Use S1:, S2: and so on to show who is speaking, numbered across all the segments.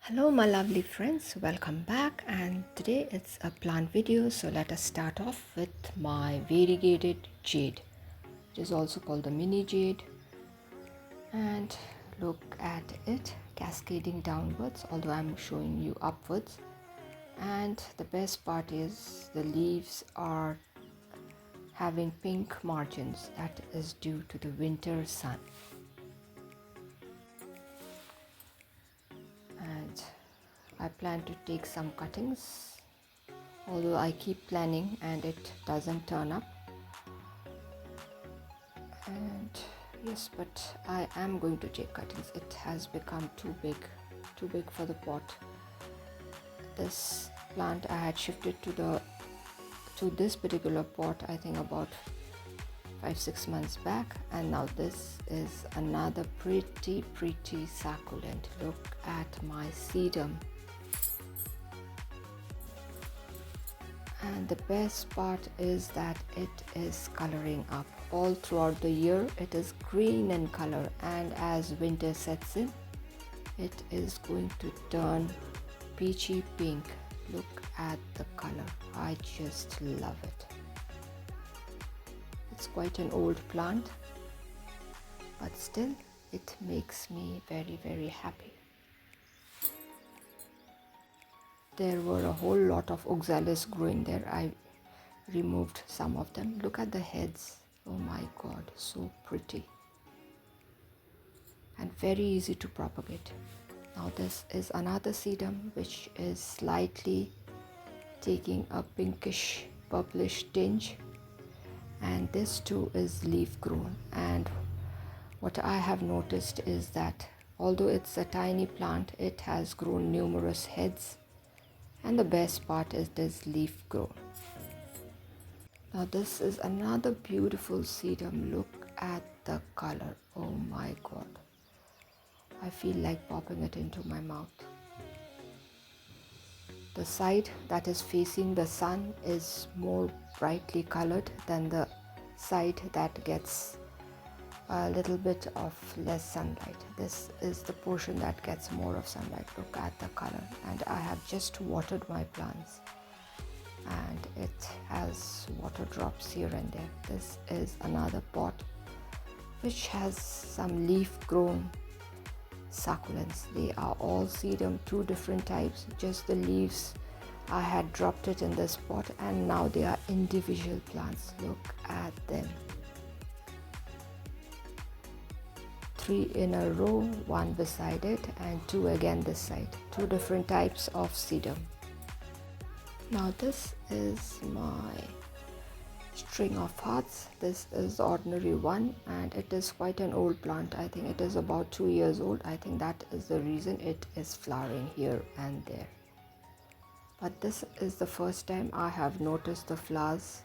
S1: Hello my lovely friends, welcome back, and today it's a plant video. So let us start off with my variegated jade. It is also called the mini jade, and look at it cascading downwards, although I'm showing you upwards. And the best part is the leaves are having pink margins. That is due to the winter sun. And I plan to take some cuttings, although I keep planning and it doesn't turn up. And yes, but I am going to take cuttings. It has become too big for the pot. This plant I had shifted to this particular pot I think about 5-6 months back, and now this is another pretty succulent. Look at my sedum. And the best part is that it is coloring up all throughout the year. It is green in color, and as winter sets in, it is going to turn peachy pink. Look at the color. I just love it. It's quite an old plant, but still it makes me very happy. There were a whole lot of oxalis growing there. I removed some of them. Look at the heads. Oh my god, so pretty and very easy to propagate. Now this is another sedum which is slightly taking a pinkish purplish tinge, and this too is leaf grown. And what I have noticed is that although it's a tiny plant, it has grown numerous heads, and the best part is it is leaf grown. Now this is another beautiful sedum. Look at the color. Oh my god, I feel like popping it into my mouth. The side that is facing the sun is more brightly colored than the side that gets a little bit of less sunlight. This is the portion that gets more of sunlight. Look at the color. And I have just watered my plants, and it has water drops here and there. This is another pot which has some leaf grown succulents. They are all sedum, two different types. Just the leaves, I had dropped it in this pot, and now they are individual plants. Look at them. 3 in a row, one beside it and 2 again this side. 2 different types of sedum. Now this is my string of hearts. This is the ordinary one, and it is quite an old plant. I think it is about 2 years old. I think that is the reason it is flowering here and there. But this is the first time I have noticed the flowers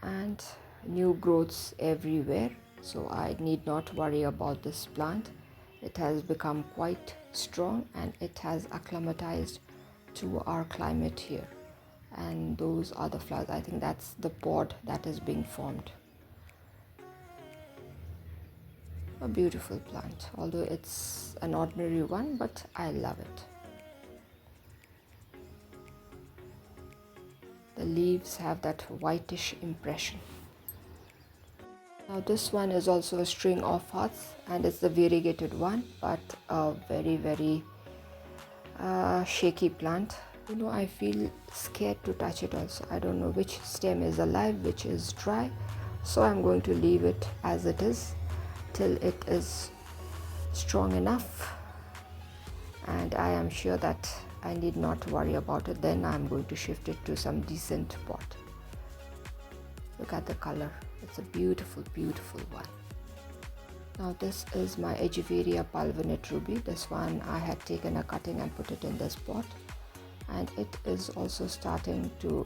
S1: and new growths everywhere. So I need not worry about this plant. It has become quite strong and it has acclimatized to our climate here. And those are the flowers. I think that's the pod that is being formed. A beautiful plant, although it's an ordinary one, but I love it. The leaves have that whitish impression. Now this one is also a string of hearts, and it's the variegated one, but a very shaky plant. I feel scared to touch it also. I don't know which stem is alive, which is dry. So I'm going to leave it as it is till it is strong enough. And I am sure that I need not worry about it. Then I'm going to shift it to some decent pot. Look at the color. It's a beautiful one. Now this is my Echeveria pulvinate ruby. This one I had taken a cutting and put it in this pot. And it is also starting to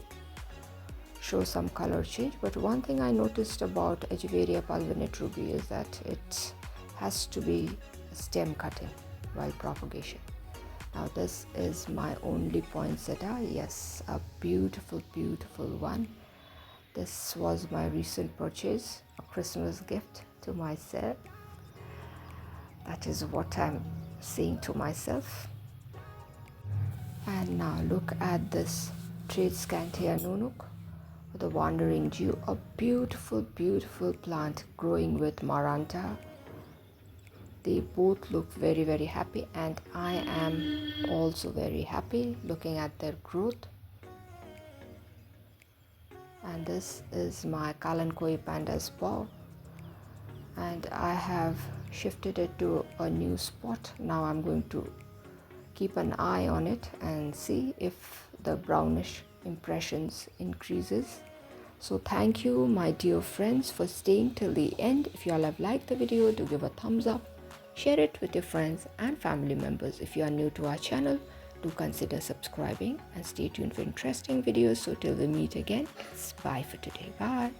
S1: show some color change. But one thing I noticed about Echeveria pulvinate ruby is that it has to be stem cutting while propagation. Now this is my only poinsettia. Yes, a beautiful one. This was my recent purchase, a Christmas gift to myself. That is what I'm saying to myself. And now look at this Jade Scantia Nunuk, the Wandering Dew, a beautiful, beautiful plant growing with Maranta. They both look very, very happy, and I am also very happy looking at their growth. And this is my Kalankoi Panda's paw, and I have shifted it to a new spot. Now I'm going to keep an eye on it and see if the brownish impressions increases. So thank you, my dear friends, for staying till the end. If you all have liked the video, do give a thumbs up, share it with your friends and family members. If you are new to our channel, do consider subscribing and stay tuned for interesting videos. So till we meet again, it's bye for today. Bye.